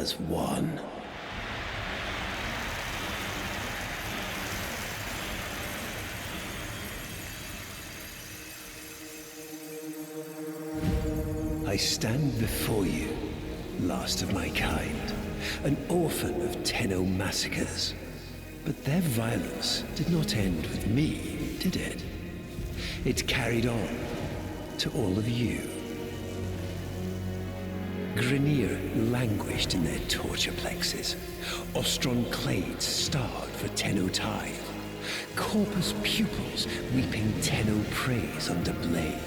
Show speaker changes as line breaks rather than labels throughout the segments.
has won. I stand before you, last of my kind, an orphan of Tenno massacres. But their violence did not end with me, did it? It carried on to all of you. Grineer languished in their torture plexes. Ostron clades starved for Tenno tithe. Corpus pupils weeping Tenno praise under blade.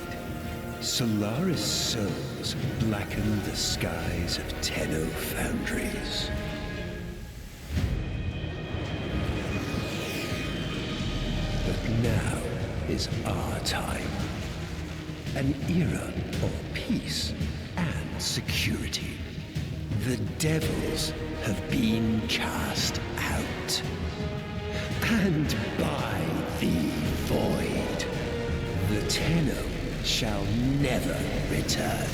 Solaris souls blackened the skies of Tenno foundries. But now is our time. An era of peace and security. The devils have been cast out. And by the void, the Tenno shall never return.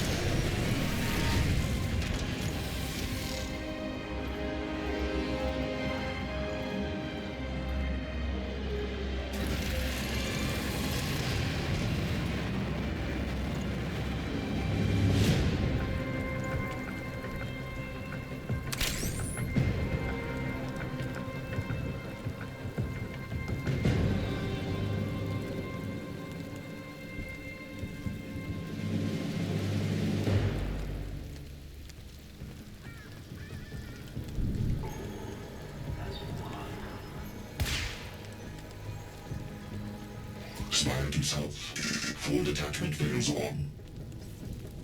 Smiled himself. Full detachment fails on.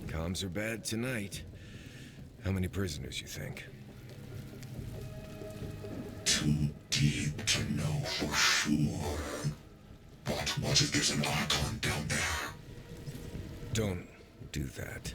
Comms are bad tonight. How many prisoners, you think?
Too deep to know for sure. But what if there's an Archon down there?
Don't do that.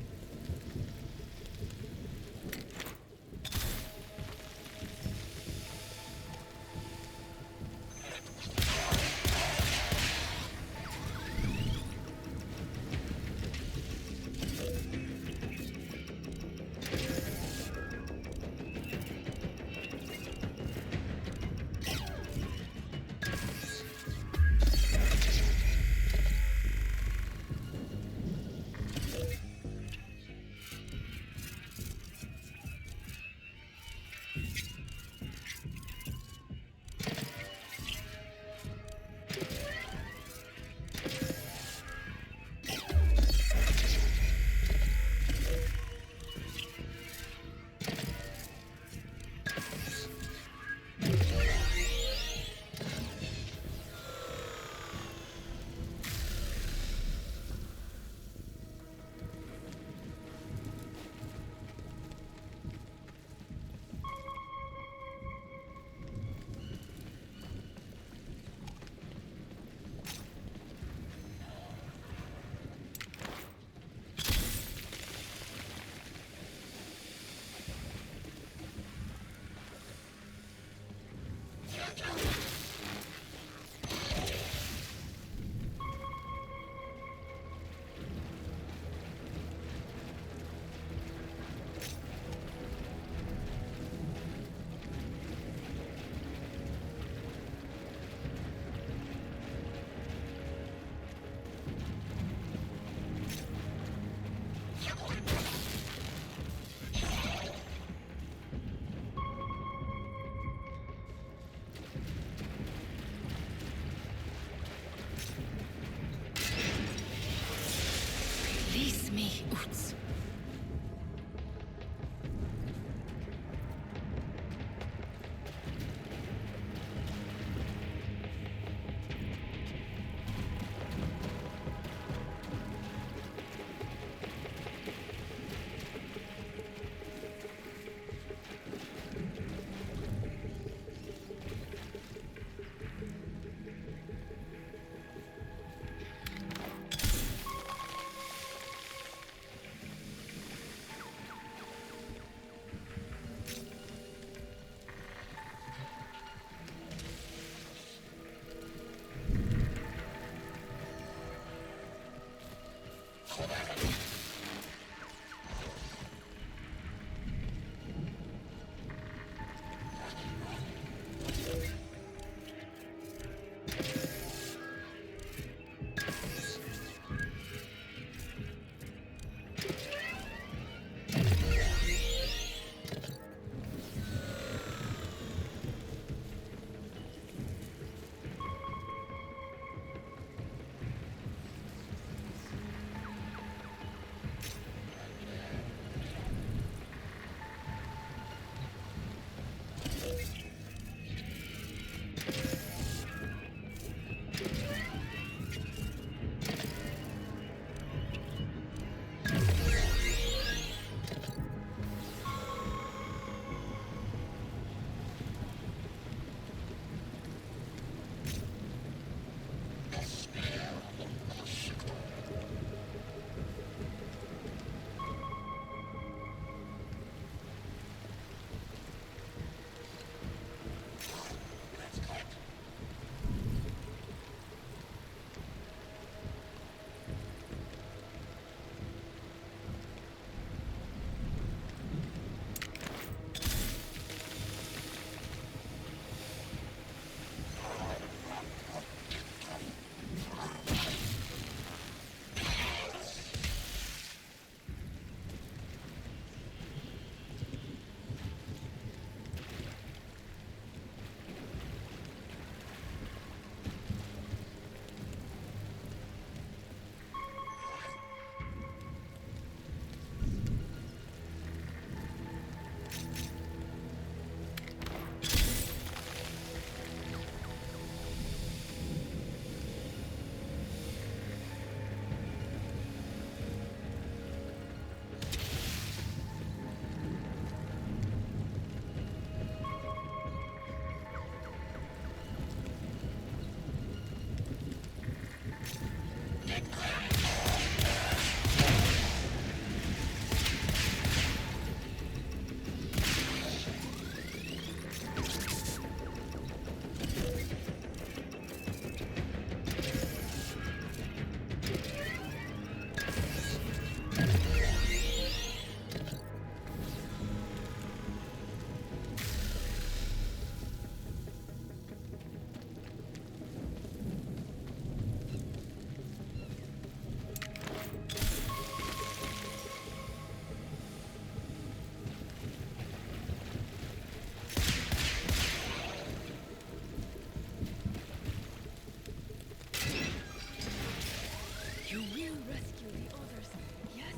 You will rescue the others, yes?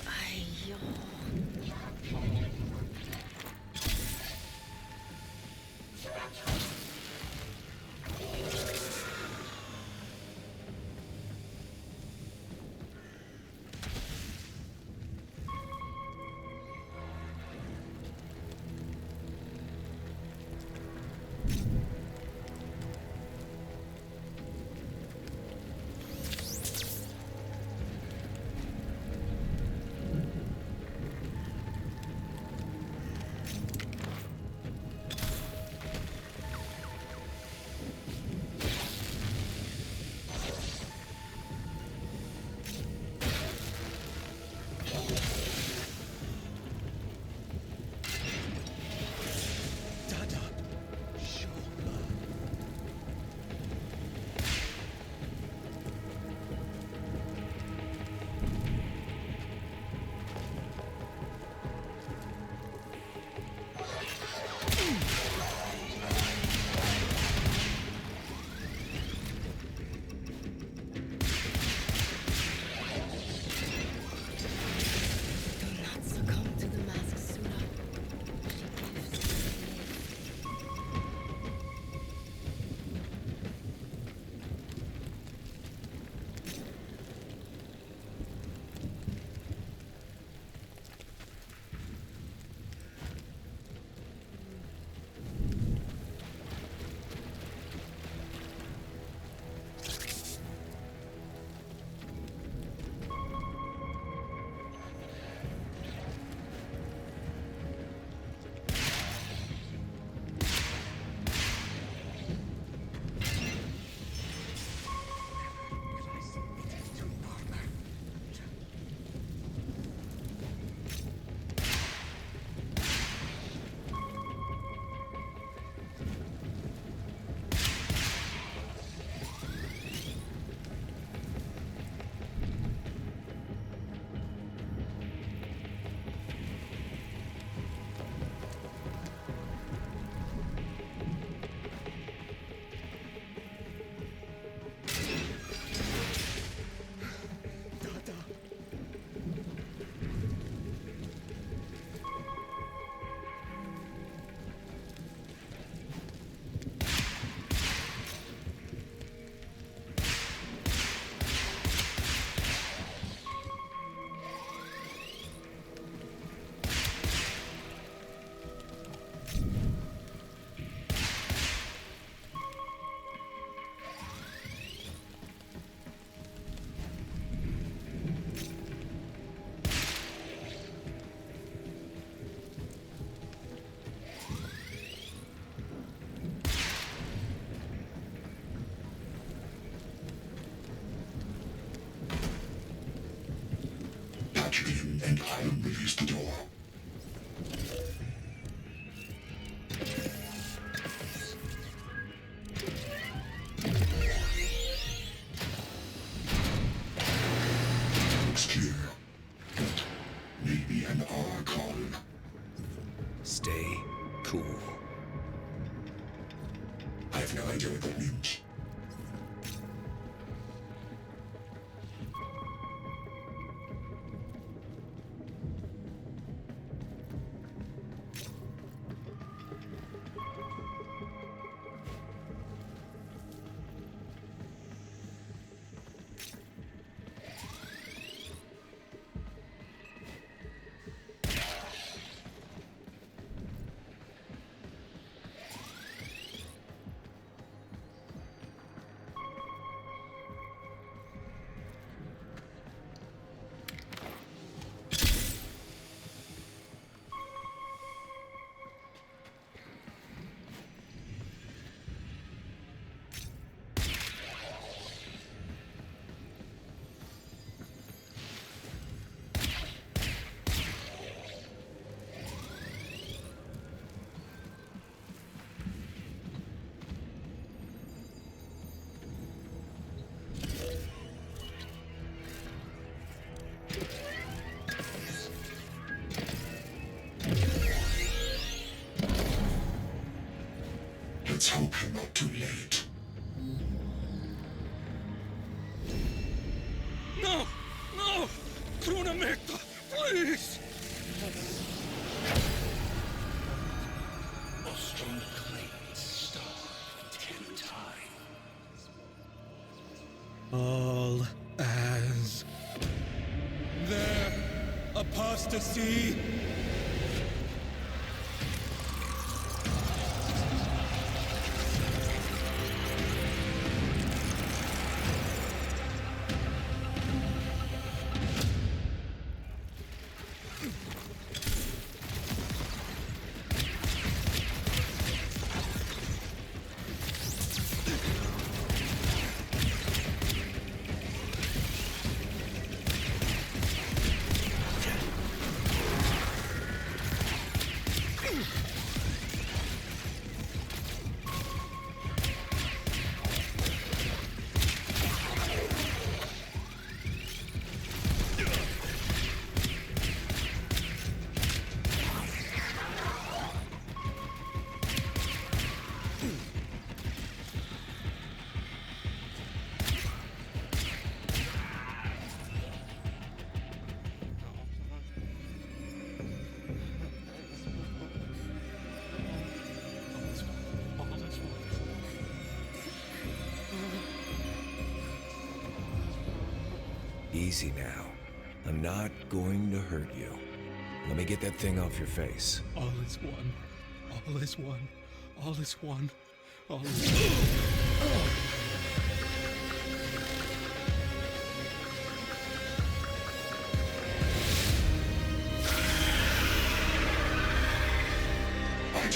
Ayo. Do not succumb to the mask, Sura. She gives life.
Patch it in and I'll release the door. Looks clear. But maybe an Archon.
Stay cool.
I have no idea what that means.
No! No! Krunamekta, please!
Ostrom clades starve Tentai.
All as their apostasy.
Easy now. I'm not going to hurt you. Let me get that thing off your face.
All is one. All is one. All is one. All is
I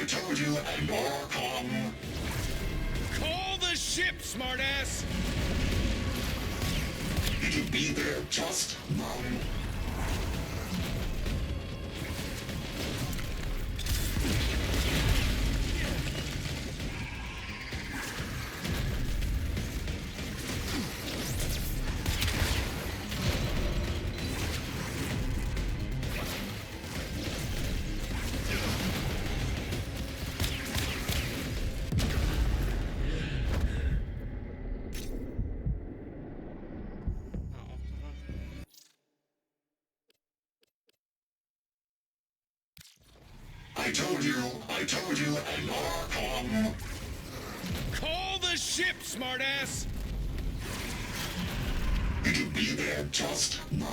told you, and more come.
Call the ship, smartass!
It'll be there just now. I told you, and more come.
Call the ship, smartass!
It'll be there just now.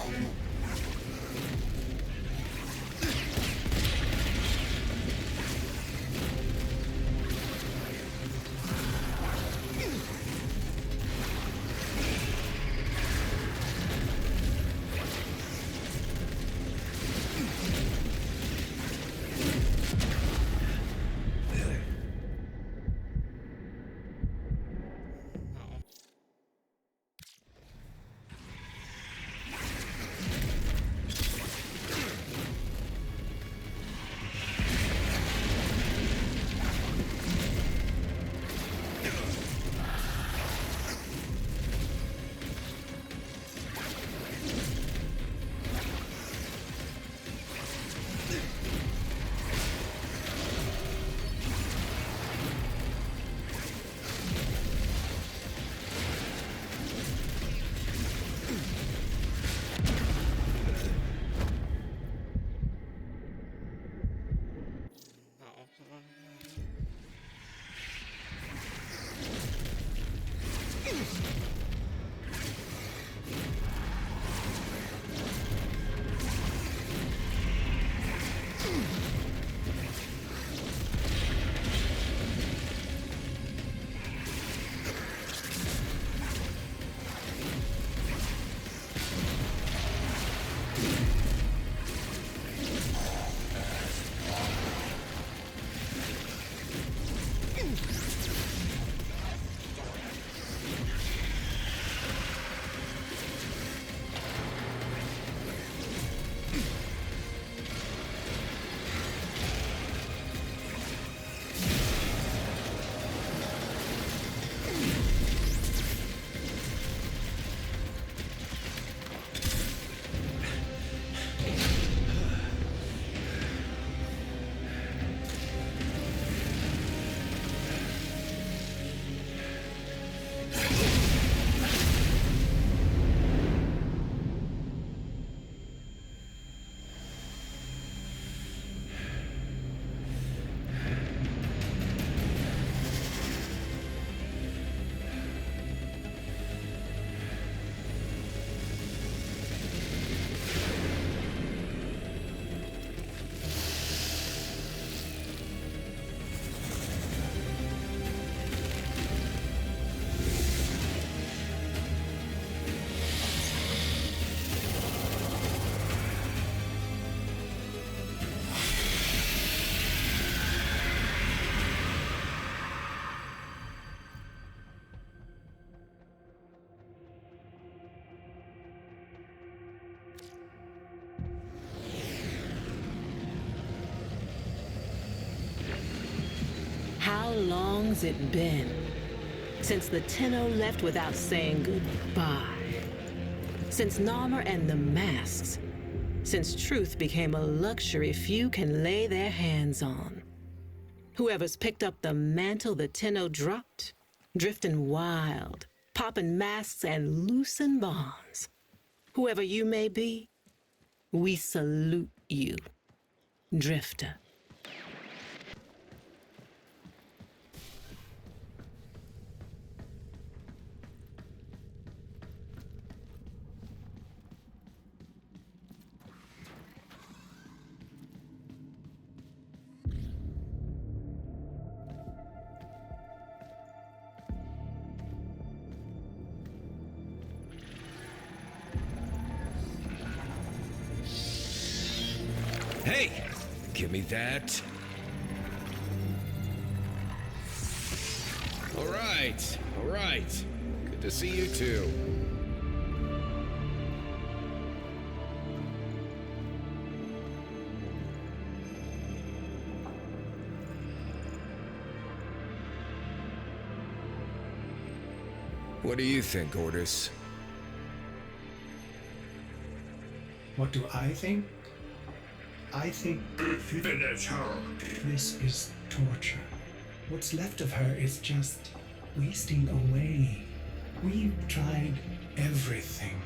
long's it been since the Tenno left without saying goodbye? Since Narmer and the masks? Since truth became a luxury few can lay their hands on? Whoever's picked up the mantle the Tenno dropped, drifting wild, popping masks and loosing bonds. Whoever you may be, we salute you, Drifter.
Hey! Give me that. All right. Good to see you too. What do you think, Ordis?
What do I think? I think
Finish her.
this is torture. What's left of her is just wasting away. We've tried everything.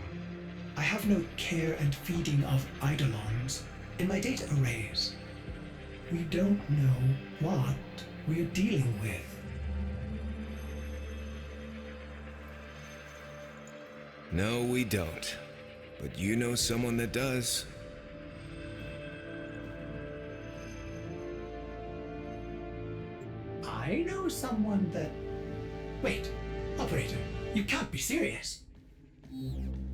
I have no care and feeding of eidolons in my data arrays. We don't know what we're dealing with.
No, we don't. But you know someone that does.
I know someone that... Wait, operator, you can't be serious.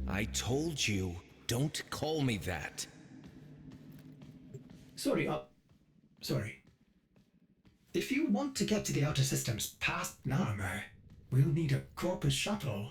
I told you, don't call me that.
Sorry. If you want to get to the outer systems past Narmer, we'll need a Corpus shuttle.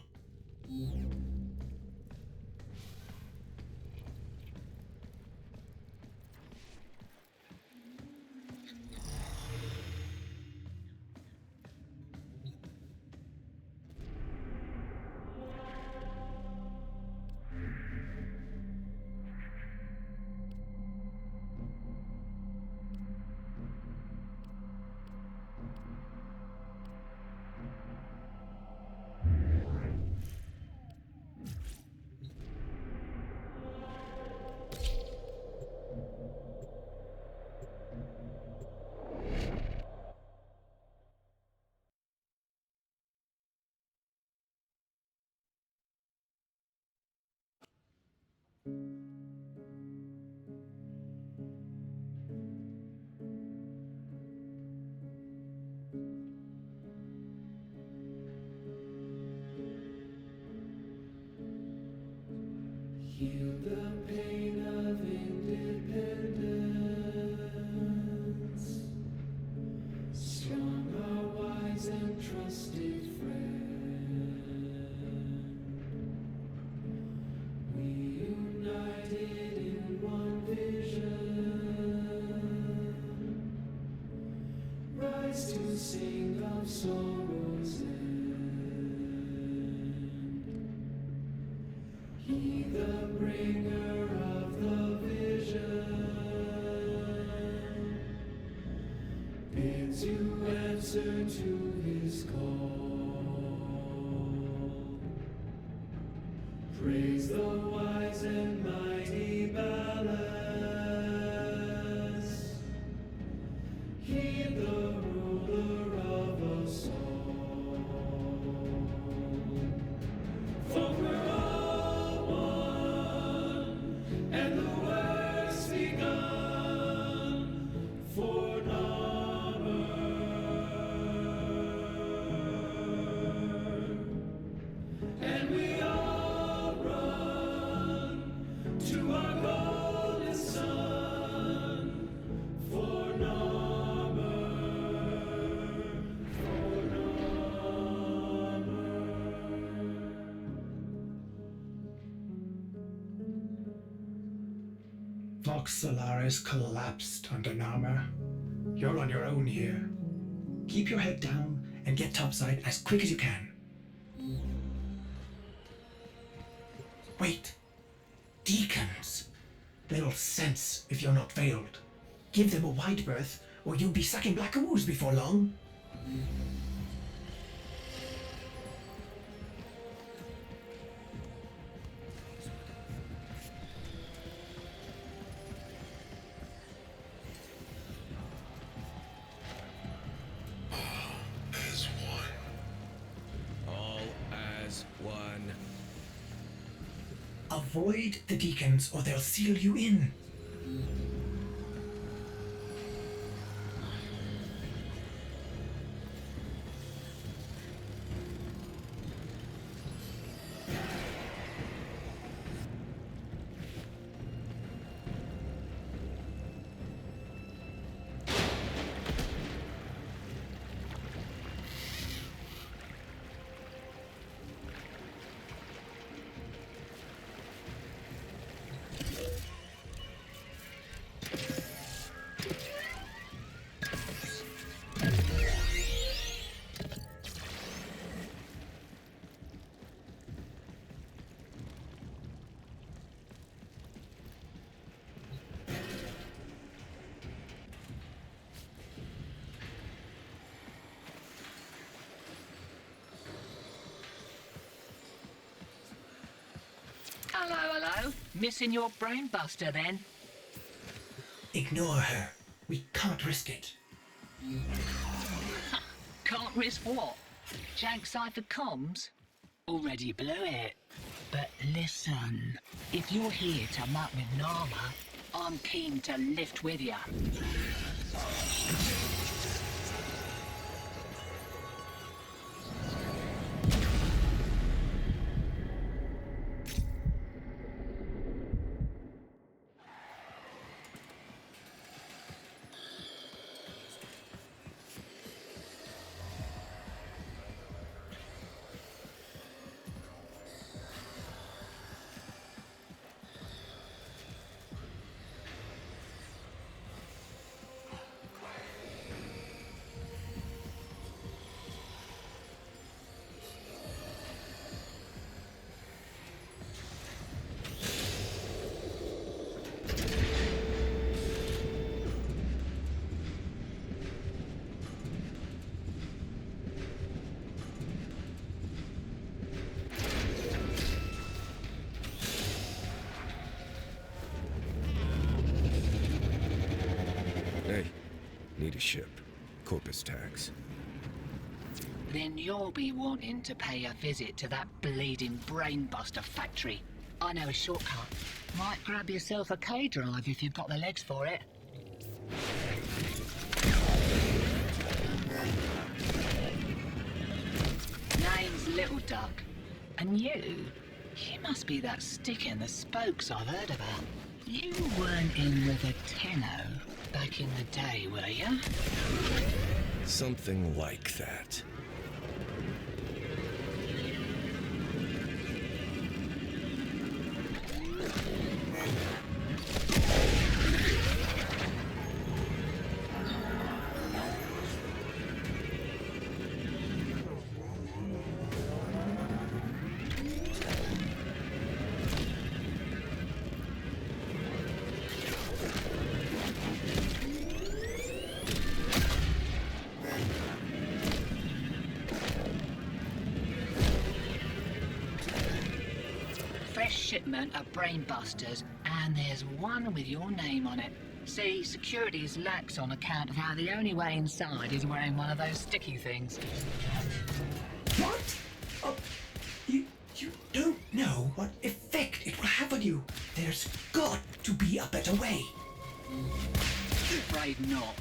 Heal the pain of independence. Strong, our wise and trusted friend. We united in one vision. Rise to sing of sorrow's end. He the bringer of the vision bids you answer to his call. Praise the wise and mighty balance. Heed the ruler of us all. For we're all one, and the work's begun for Narmer. And we all run to our golden sun for Narmer, for Narmer.
Vox Solaris collapsed under Narmer. You're on your own here. Keep your head down and get topside as quick as you can. Wait. Deacons. Little sense if you're not veiled. Give them a wide berth, or you'll be sucking black ooze before long.
As one.
All as one.
Avoid the deacons, or they'll seal you in.
Hello, hello. Missing your brain buster then?
Ignore her. We can't risk it.
Can't risk what? Jank cipher comms? Already blew it. But listen, if you're here to muck with Nama, I'm keen to lift with ya.
Hey, need a ship. Corpus tax.
Then you'll be wanting to pay a visit to that bleeding brainbuster factory. I know a shortcut. Might grab yourself a K-drive if you've got the legs for it. Name's Little Duck. And you must be that stick in the spokes I've heard about. You weren't in with a Tenno back in the day, were you?
Something like that.
Shipment of brainbusters, and there's one with your name on it. See, security is lax on account of how the only way inside is wearing one of those sticky things.
What? Oh, you don't know what effect it will have on you. There's got to be a better way.
Afraid not.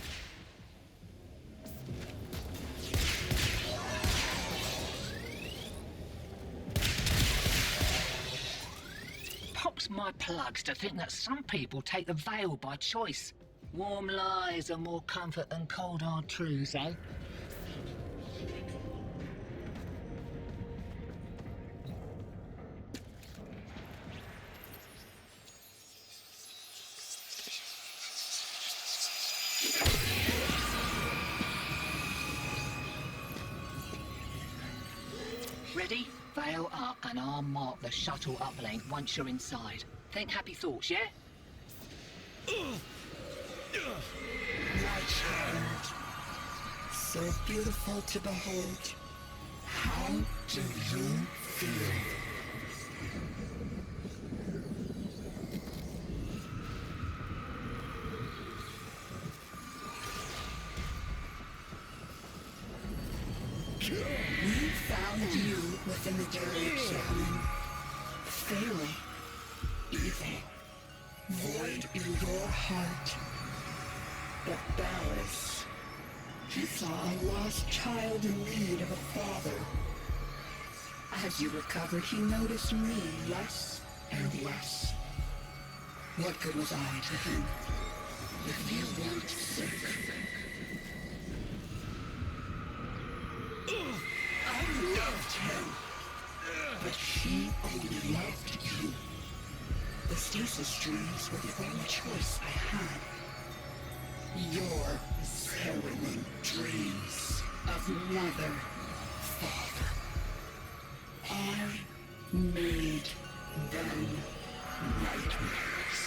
Pops my plugs to think that some people take the veil by choice. Warm lies are more comfort than cold hard truths, eh? Veil up and I'll mark the shuttle uplink once you're inside. Think happy thoughts, yeah?
My child, so beautiful to behold. How do you feel? We found you within the Derrick Shaman. Feral, evil, void in your heart. But Ballas, he saw a lost child in need of a father. As you recovered, he noticed me less and less. What good was I to him if you weren't sick? I loved him, but he only loved you. The stasis dreams were the only choice I had. Your harrowing dreams of mother, father. I made them nightmares.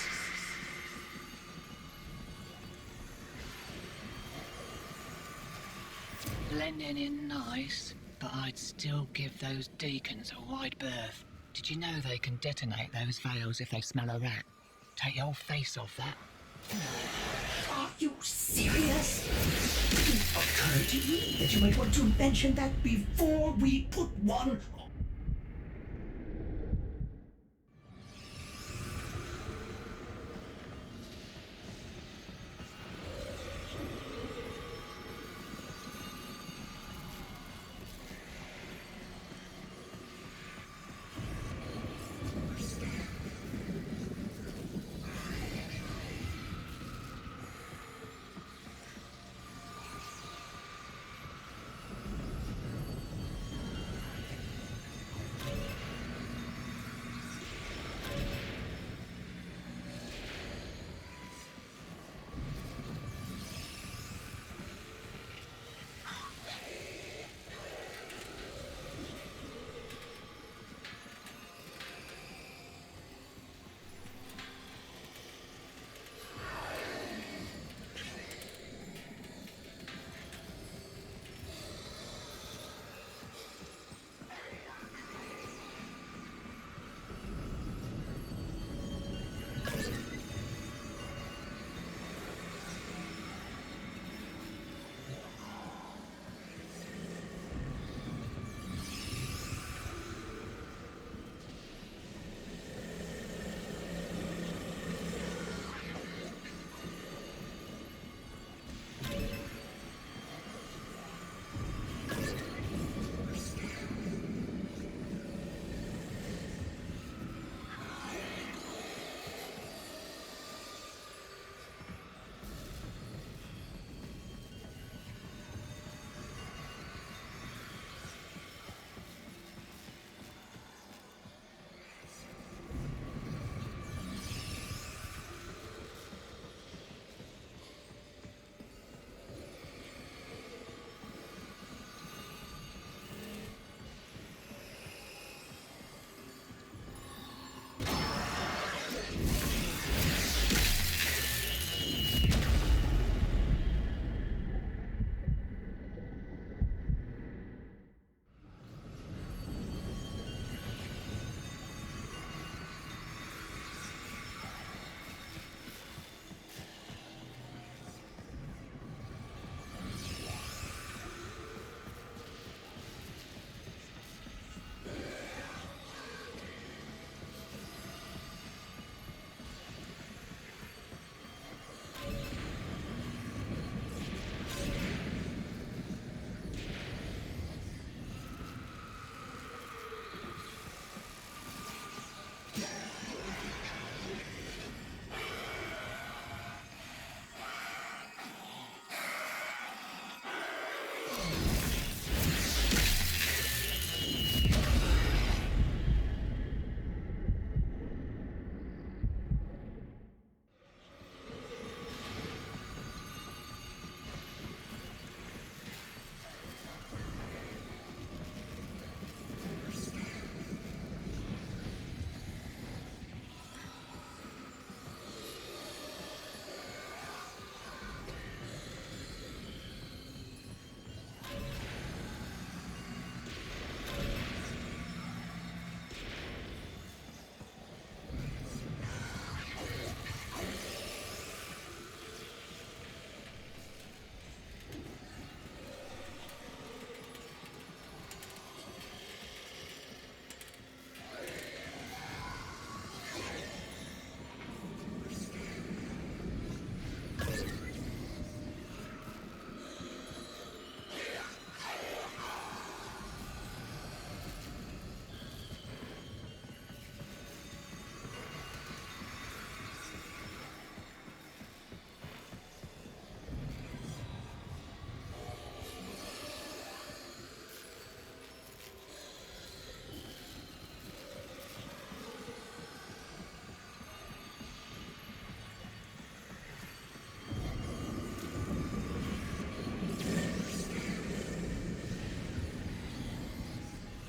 Blending in nice, but I'd still give those deacons a wide berth. Did you know they can detonate those veils if they smell a rat? Take your face off that.
Are you serious? It occurred to me that you might want to mention that before we put one.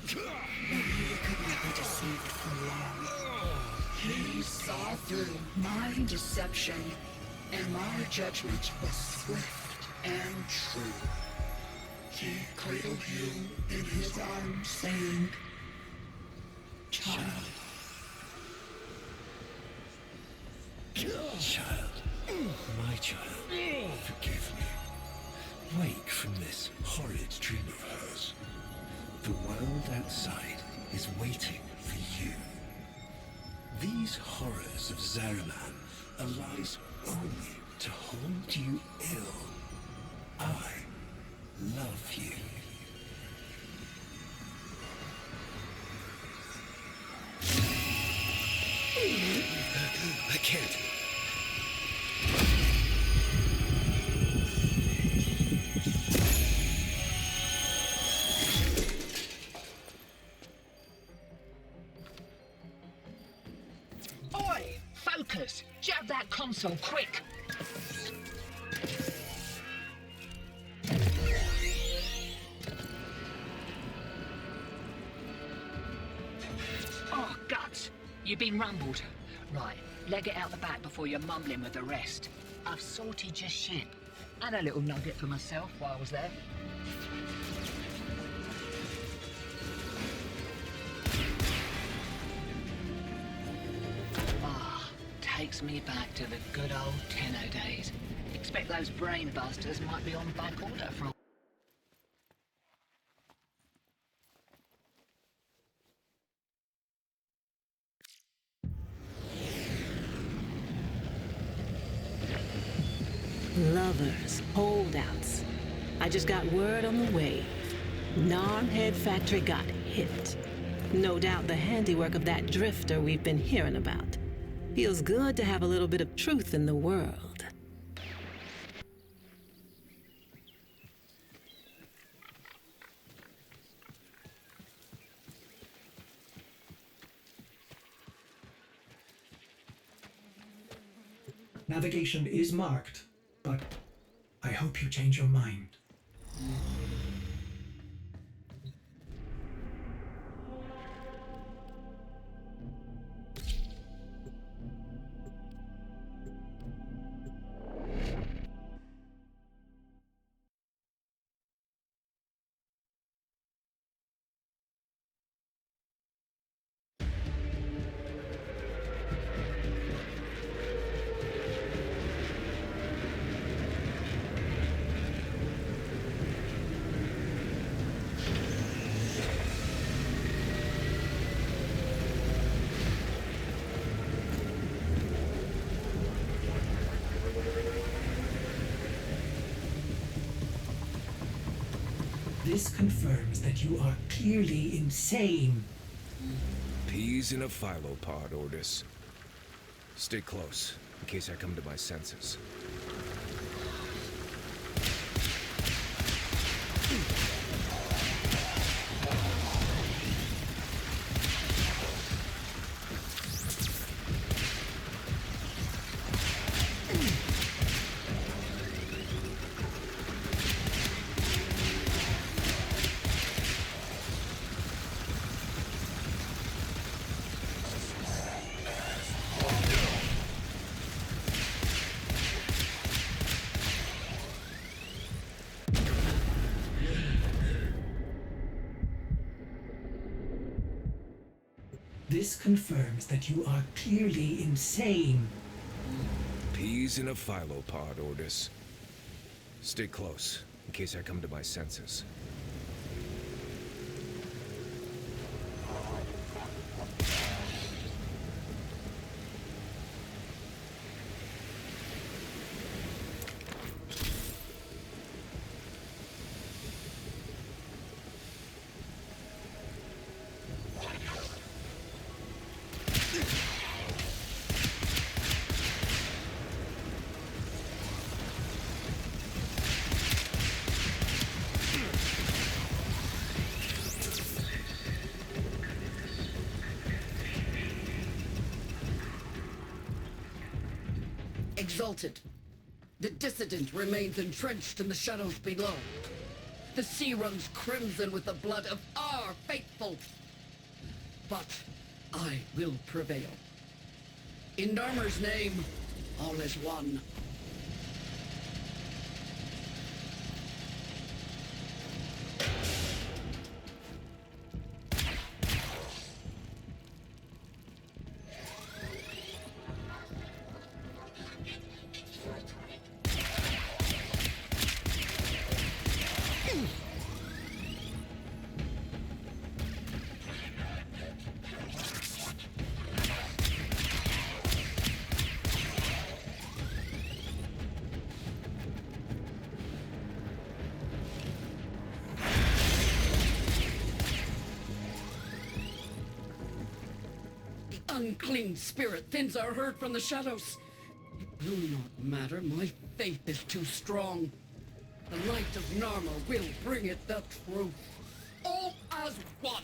We could not be deceived for long. He saw through my deception, and my judgment was swift and true. He cradled you in his arms, saying, "Child."
Child, my child, forgive me. Wake from this horrid dream of hers. The world outside is waiting for you. These horrors of Zariman arise only to hold you ill. I love you.
I can't.
Oi! Focus! Jab that console, quick! Oh, guts! You've been rumbled. Right, leg it out the back before you're mumbling with the rest. I've sorted your ship. And a little nugget for myself while I was there. Takes me back to the good old Tenno days. Expect those brain busters might be on back order for
Lovers, holdouts. I just got word on the wave. Narmhead Factory got hit. No doubt the handiwork of that drifter we've been hearing about. Feels good to have a little bit of truth in the world.
Navigation is marked, but I hope you change your mind. This confirms that you are clearly insane.
Peas in a phylopod, Ordis. Stay close, in case I come to my senses.
This confirms that you are clearly insane.
Peas in a phylopod, Ordis. Stay close, in case I come to my senses.
Exalted. The dissident remains entrenched in the shadows below. The sea runs crimson with the blood of our faithful. But I will prevail. In Narmer's name, all is one. Unclean spirit thins our herd from the shadows. It will not matter, my faith is too strong. The light of Narmer will bring it the truth. All as one.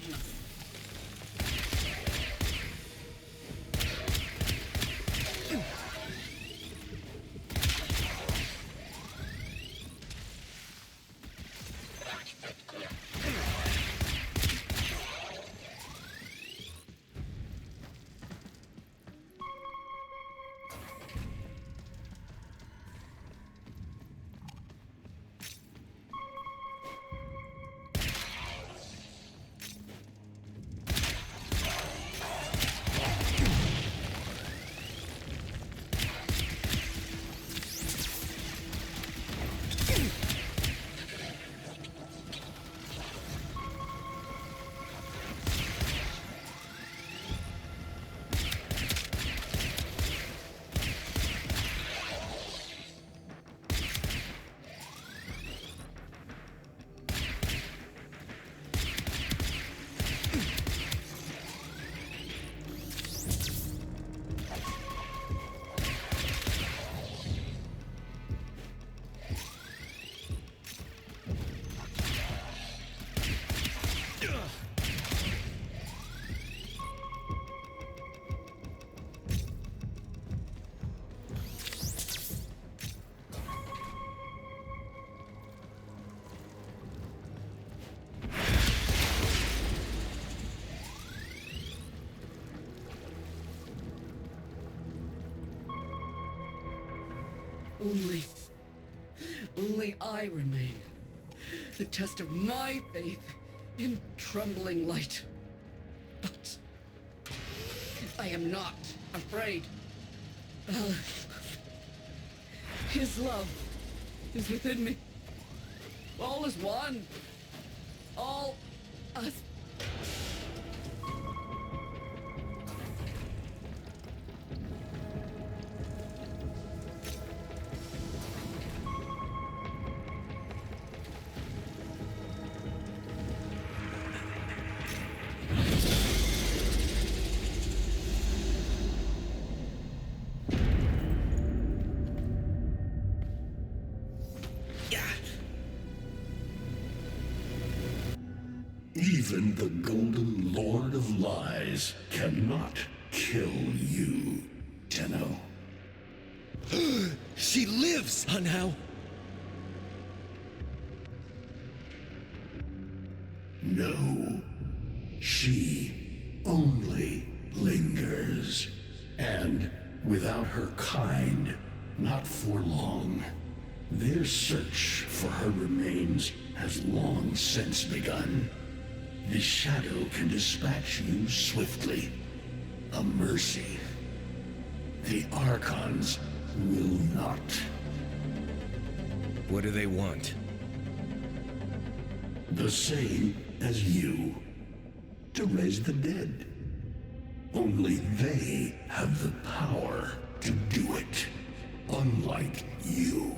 Only I remain. The test of my faith in trembling light. But I am not afraid. His love is within me. All is one. All us.
Even the Golden Lord of Lies cannot kill you, Tenno.
She lives somehow.
No. She only lingers. And without her kind, not for long. Their search for her remains has long since begun. The shadow can dispatch you swiftly. A mercy. The Archons will not.
What do they want?
The same as you. To raise the dead. Only they have the power to do it. Unlike you.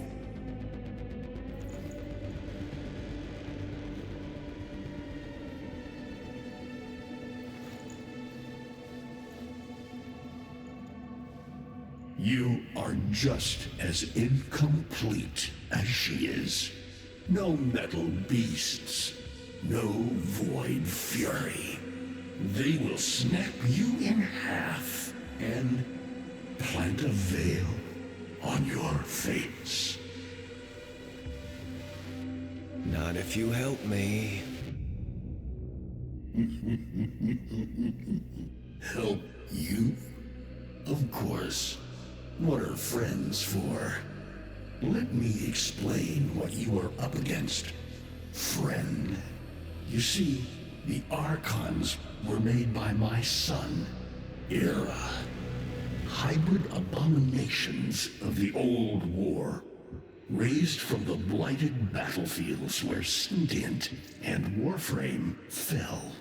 You are just as incomplete as she is. No metal beasts, no void fury. They will snap you in half and plant a veil on your face.
Not if you help me.
Help you? Of course. What are friends for? Let me explain what you are up against, friend. You see, the Archons were made by my son, Era. Hybrid abominations of the old war, raised from the blighted battlefields where Sentient and Warframe fell.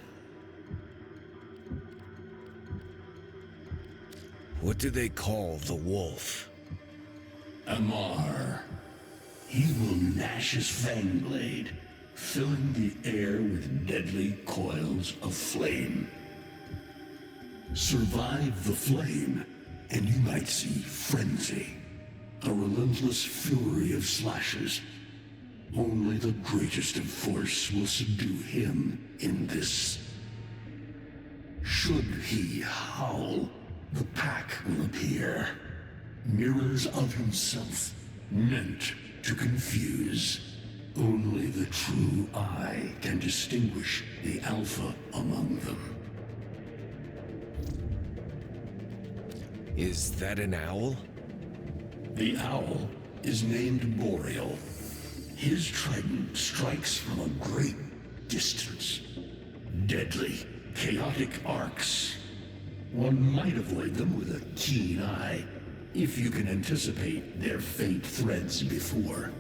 What do they call the wolf?
Amar. He will gnash his fang blade, filling the air with deadly coils of flame. Survive the flame, and you might see frenzy, a relentless fury of slashes. Only the greatest of force will subdue him in this. Should he howl, the pack will appear. Mirrors of himself, meant to confuse. Only the true eye can distinguish the alpha among them.
Is that an owl?
The owl is named Boreal. His trident strikes from a great distance. Deadly, chaotic arcs. One might avoid them with a keen eye, if you can anticipate their faint threads before.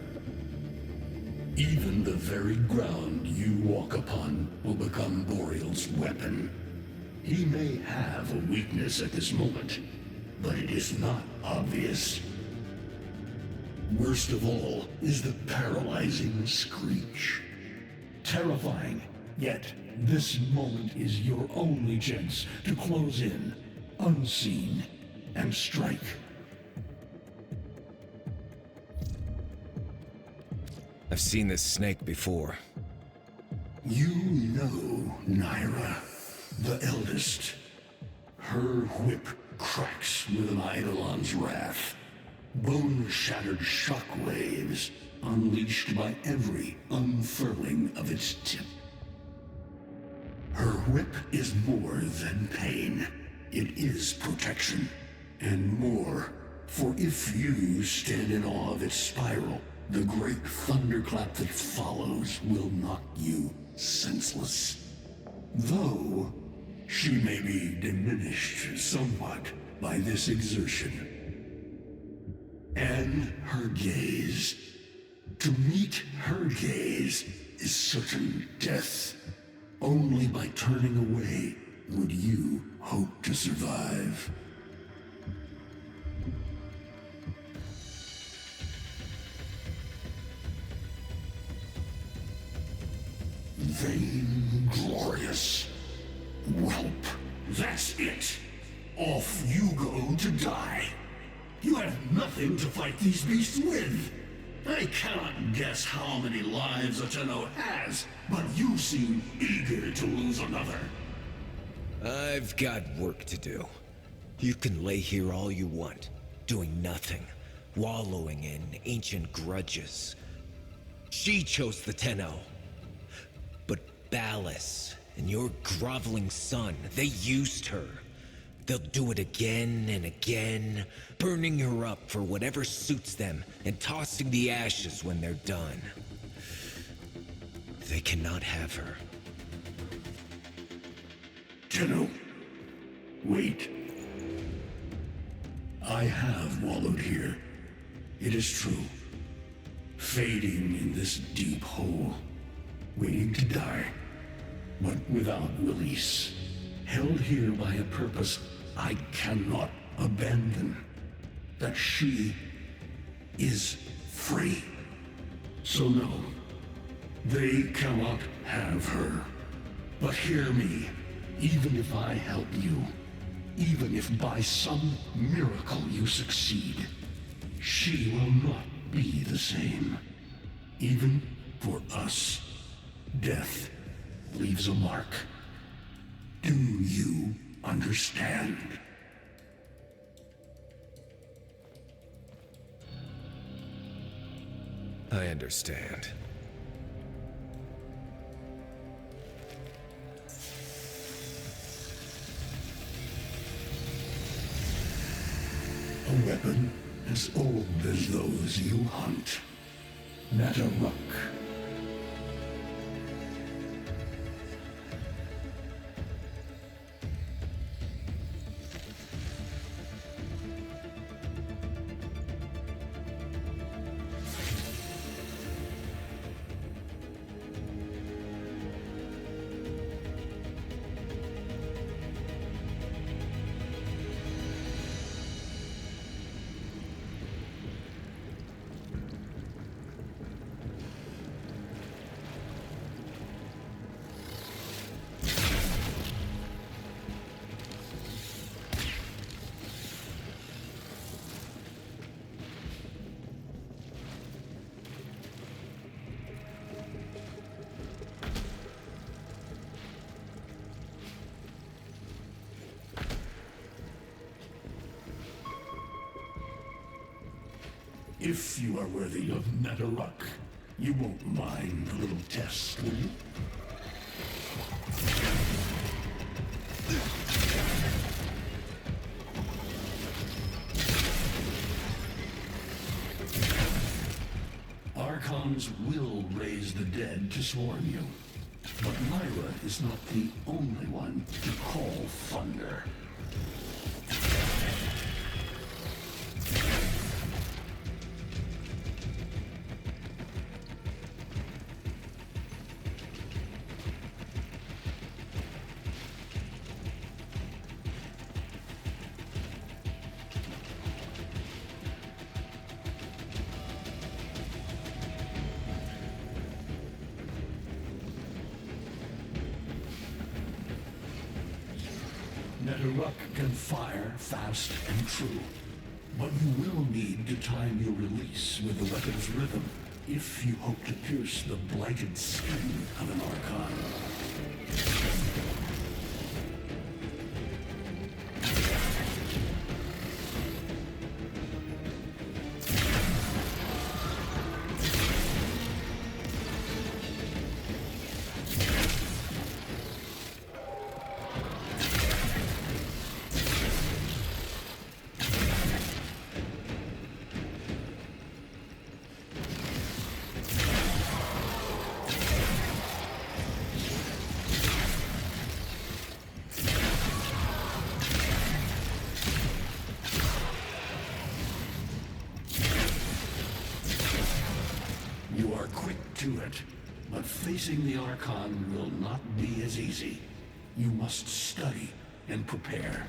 Even the very ground you walk upon will become Boreal's weapon. He may have a weakness at this moment, but it is not obvious. Worst of all is the paralyzing screech. Terrifying, yet this moment is your only chance to close in, unseen, and strike.
I've seen this snake before.
You know Naira, the eldest. Her whip cracks with an Eidolon's wrath. Bone-shattered shockwaves unleashed by every unfurling of its tip. Her whip is more than pain. It is protection, and more. For if you stand in awe of its spiral, the great thunderclap that follows will knock you senseless. Though she may be diminished somewhat by this exertion. And her gaze. To meet her gaze is certain death. Only by turning away would you hope to survive. Vainglorious. Whelp, that's it. Off you go to die. You have nothing to fight these beasts with. I cannot guess how many lives a Tenno has, but you seem eager to lose another.
I've got work to do. You can lay here all you want, doing nothing, wallowing in ancient grudges. She chose the Tenno. But Ballas and your groveling son, they used her. They'll do it again and again, burning her up for whatever suits them and tossing the ashes when they're done. They cannot have her.
Tenno, wait. I have wallowed here. It is true. Fading in this deep hole, waiting to die, but without release. Held here by a purpose I cannot abandon. That she is free. So no, they cannot have her. But hear me, even if I help you, even if by some miracle you succeed, she will not be the same. Even for us, death leaves a mark. Do you understand?
I understand.
weapon as old as those you hunt. Nataruk. If you are worthy of Nataruk, you won't mind a little test, will you? Archons will raise the dead to swarm you. But Myra is not the only one to call thunder. Nataruk can fire fast and true, but you will need to time your release with the weapon's rhythm if you hope to pierce the blighted skin of an Archon. You are quick to it, but facing the Archon will not be as easy. You must study and prepare.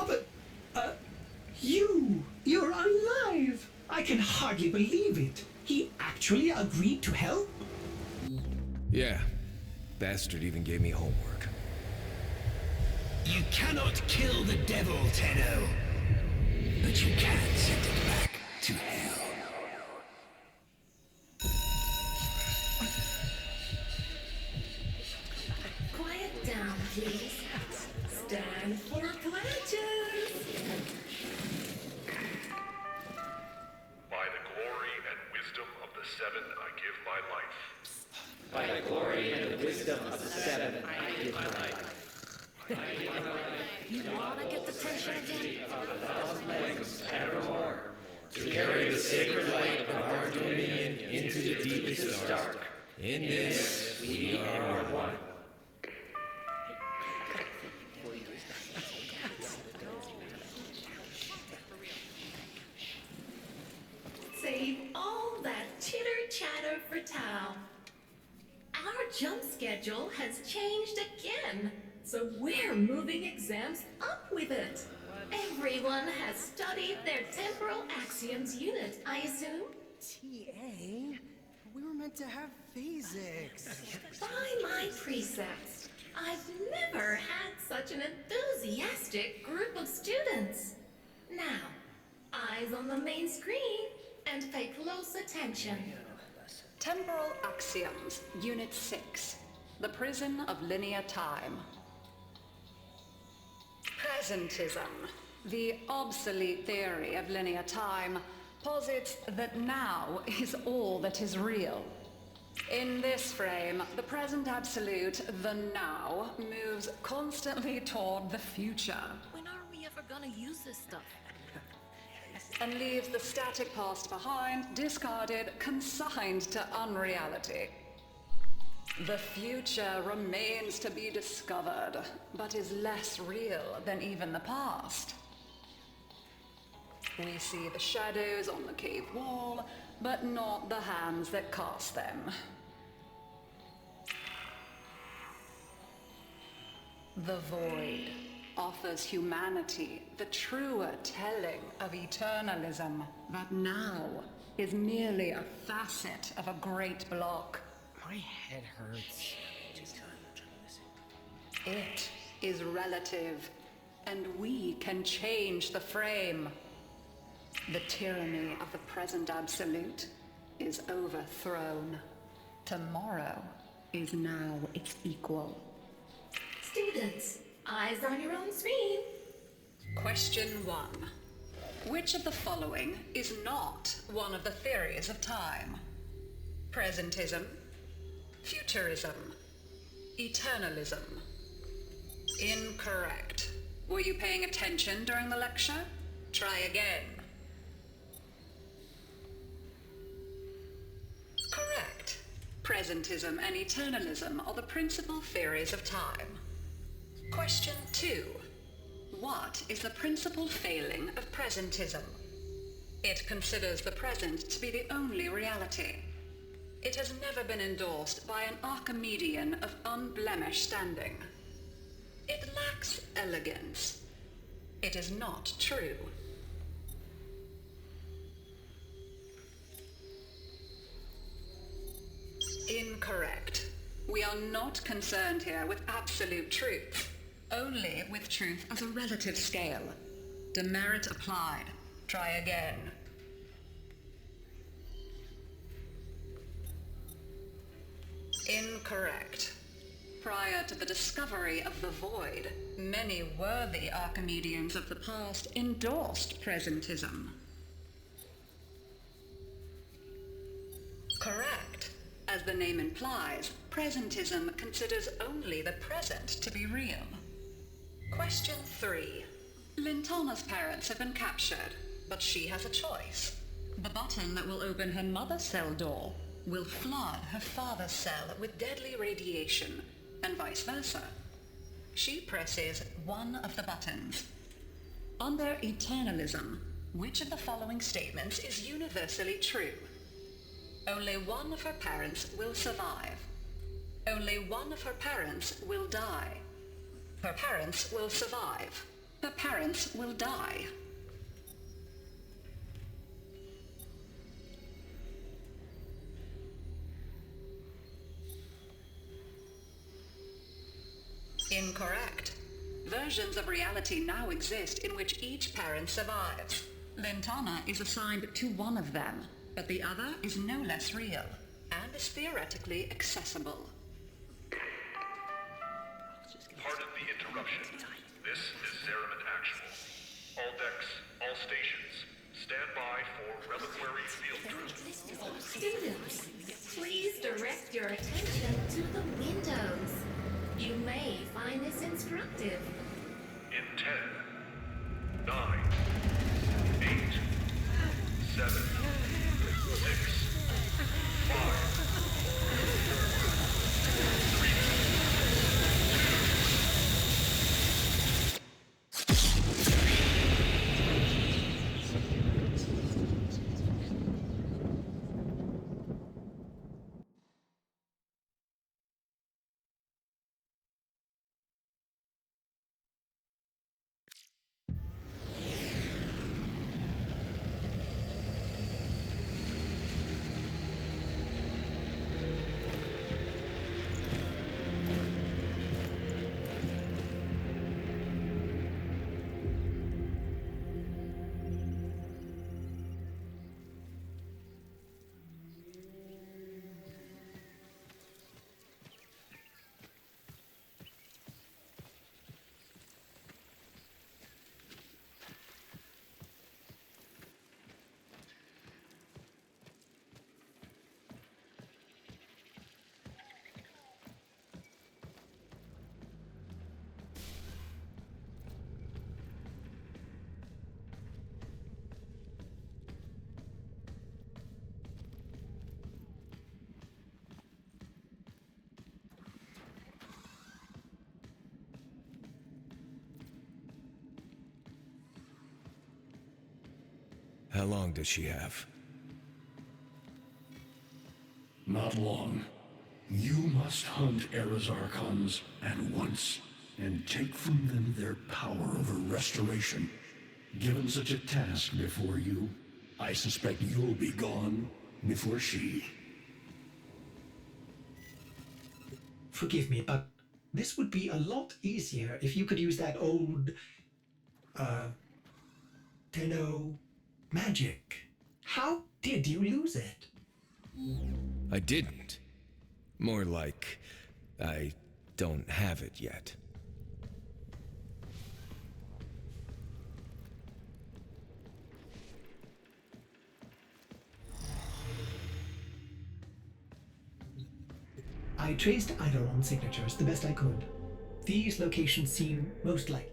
Oh, but, you're alive! I can hardly believe it. He actually agreed to help?
Yeah. Bastard even gave me homework.
You cannot kill the devil, Tenno. But you can send it back to hell.
Quiet down, please. Stand for pledges.
By the glory and wisdom of the Seven, I give my life.
By the glory and the wisdom of the Seven, I give my life.
You wanna get the tension again?
Evermore, to carry the sacred light of our dominion into the deepest dark. In this, we are one.
Save all that chitter-chatter for Tao. Our jump schedule has changed again, so we're moving exams up with it. Everyone has studied their temporal axioms unit, I assume?
TA? We were meant to have physics.
By my precepts, I've never had such an enthusiastic group of students. Now, eyes on the main screen and pay close attention.
Temporal Axioms, Unit 6. The Prison of Linear Time. Presentism, the obsolete theory of linear time, posits that now is all that is real. In this frame, the present absolute, the now, moves constantly toward the future.
When are we ever gonna use this stuff?
And leaves the static past behind, discarded, consigned to unreality. The future remains to be discovered, but is less real than even the past. We see the shadows on the cave wall, but not the hands that cast them. The void offers humanity the truer telling of eternalism that now is merely a facet of a great block.
My head hurts.
It is relative, and we can change the frame. The tyranny of the present absolute is overthrown. Tomorrow is now its equal.
Students, eyes on your own screen.
Question 1. Which of the following is not one of the theories of time? Presentism, futurism, eternalism. Incorrect. Were you paying attention during the lecture? Try again. Correct. Presentism and eternalism are the principal theories of time. Question 2. What is the principal failing of presentism? It considers the present to be the only reality. It has never been endorsed by an Archimedean of unblemished standing. It lacks elegance. It is not true. Incorrect. We are not concerned here with absolute truth, only with truth as a relative scale. Demerit applied. Try again. Incorrect. Prior to the discovery of the void, many worthy Archimedeans of the past endorsed presentism. Correct. As the name implies, presentism considers only the present to be real. Question 3. Lintana's parents have been captured, but she has a choice. The button that will open her mother's cell door will flood her father's cell with deadly radiation, and vice versa. She presses one of the buttons. Under eternalism, which of the following statements is universally true? Only one of her parents will survive. Only one of her parents will die. Her parents will survive. her parents will die. Incorrect. Versions of reality now exist in which each parent survives. Lentana is assigned to one of them, but the other is no less real, and is theoretically accessible.
Pardon the interruption. This is Zeraman Actual. All decks, all stations, stand by for reliquary field drill.
Students, please direct your attention to the windows. You may find this instructive.
In 10, 9, 8, 7, 6, 5, 4, 3,
How long does she have?
Not long. You must hunt Era's Archons at once, and take from them their power over restoration. Given such a task before you, I suspect you'll be gone before she.
Forgive me, but this would be a lot easier if you could use that old, Tenno magic. How did you lose it?
I didn't. More like, I don't have it yet.
I traced Eidolon's signatures the best I could. These locations seem most likely.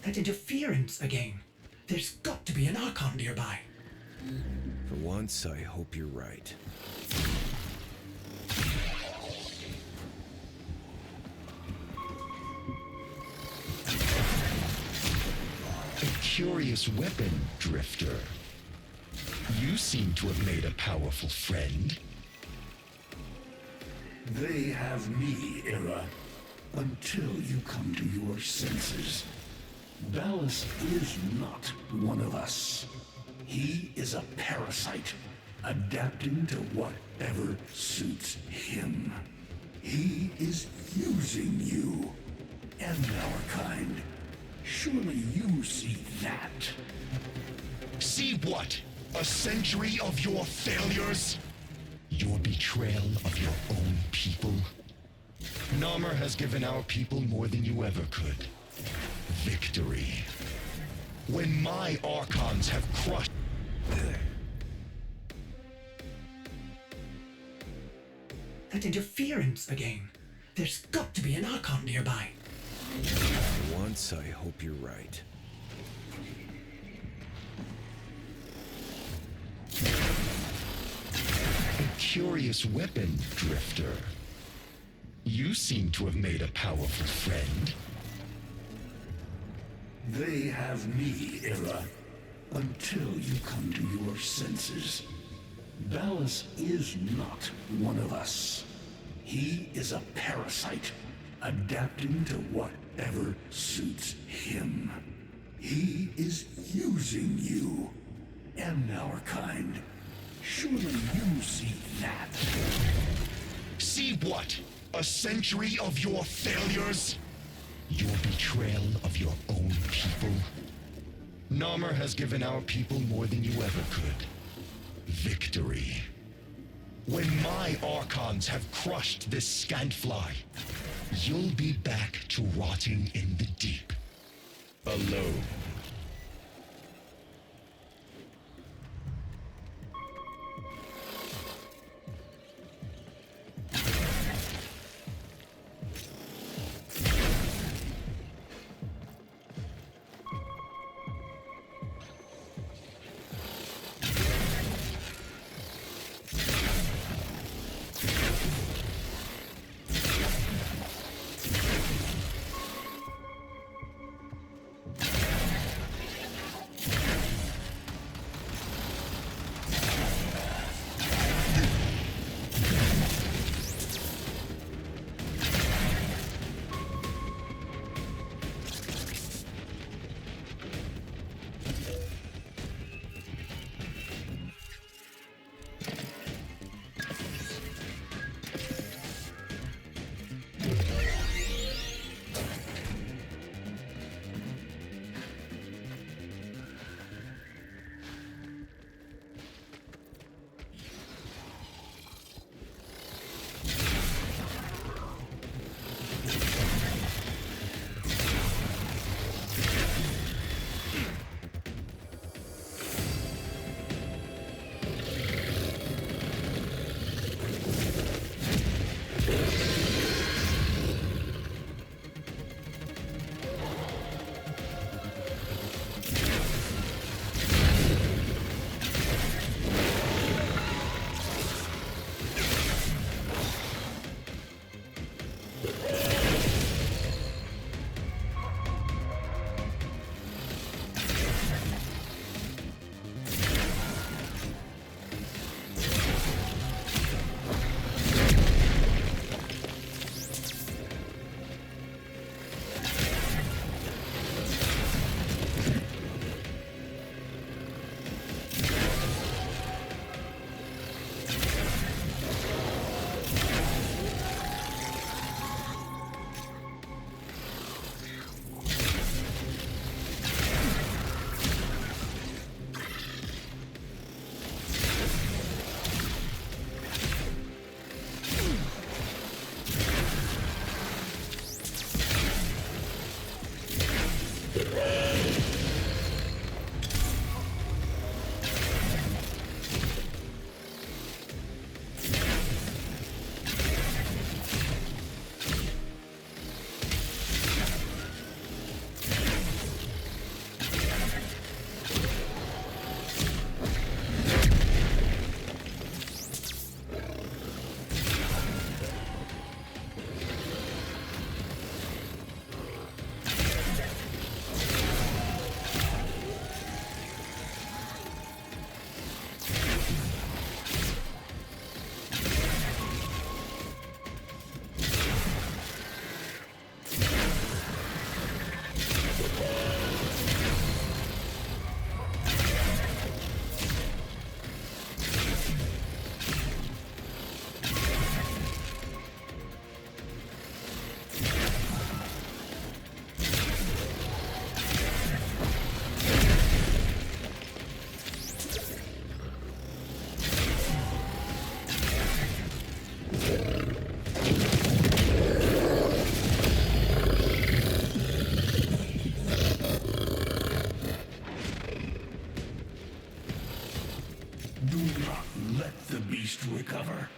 That interference again. There's got to be an Archon nearby.
For once, I hope you're right.
A curious weapon, Drifter. You seem to have made a powerful friend. They have me, Era, until you come to your senses. Ballas is not one of us. He is a parasite, adapting to whatever suits him. He is using you and our kind. Surely you see that. See what? A century of your failures? Your betrayal of your own people? Narmer has given our people more than you ever could. Victory.
When my Archons have crushed...
That interference again. There's got to be an Archon nearby.
Once I hope you're right.
A curious weapon, Drifter. You seem to have made a powerful friend.
They have me, Era, until you come to your senses. Ballas is not one of us. He is a parasite, adapting to whatever suits him. He is using you and our kind. Surely you see that.
See what? A century of your failures? Your betrayal of your own people? Narmer has given our people more than you ever could. Victory. When my Archons have crushed this scantfly, you'll be back to rotting in the deep. Alone.
beast recover?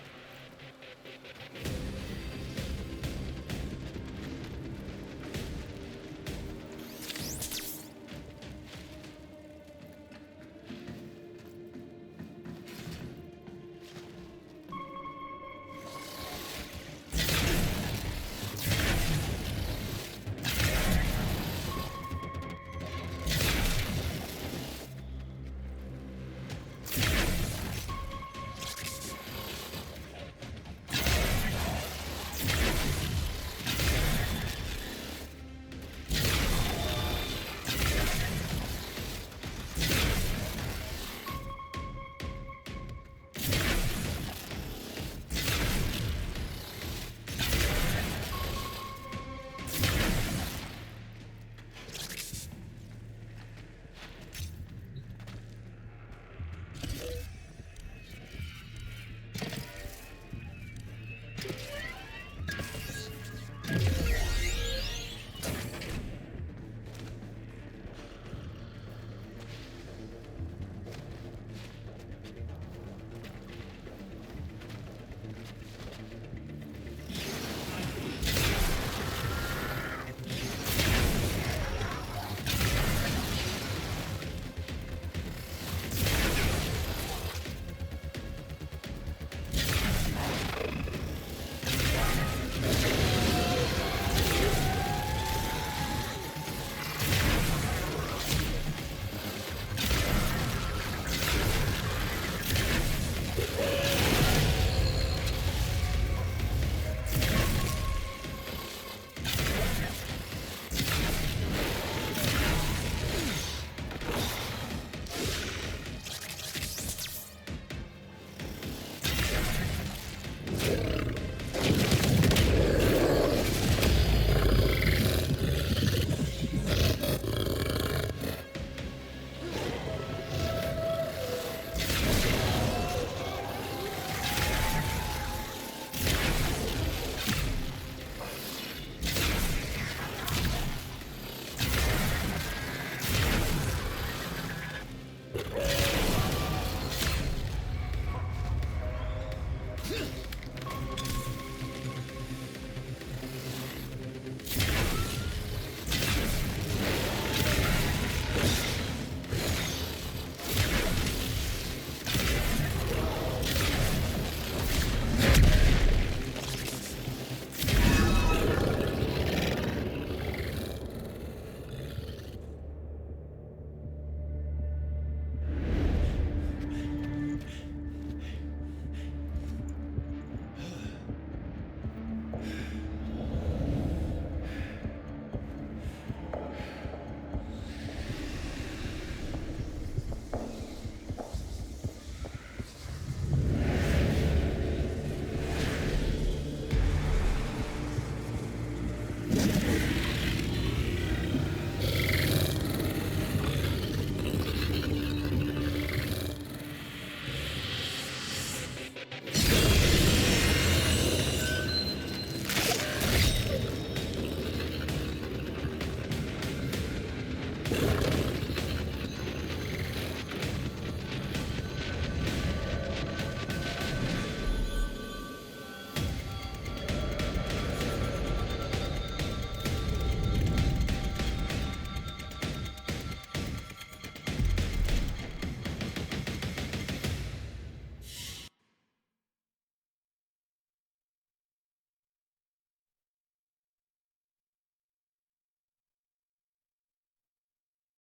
You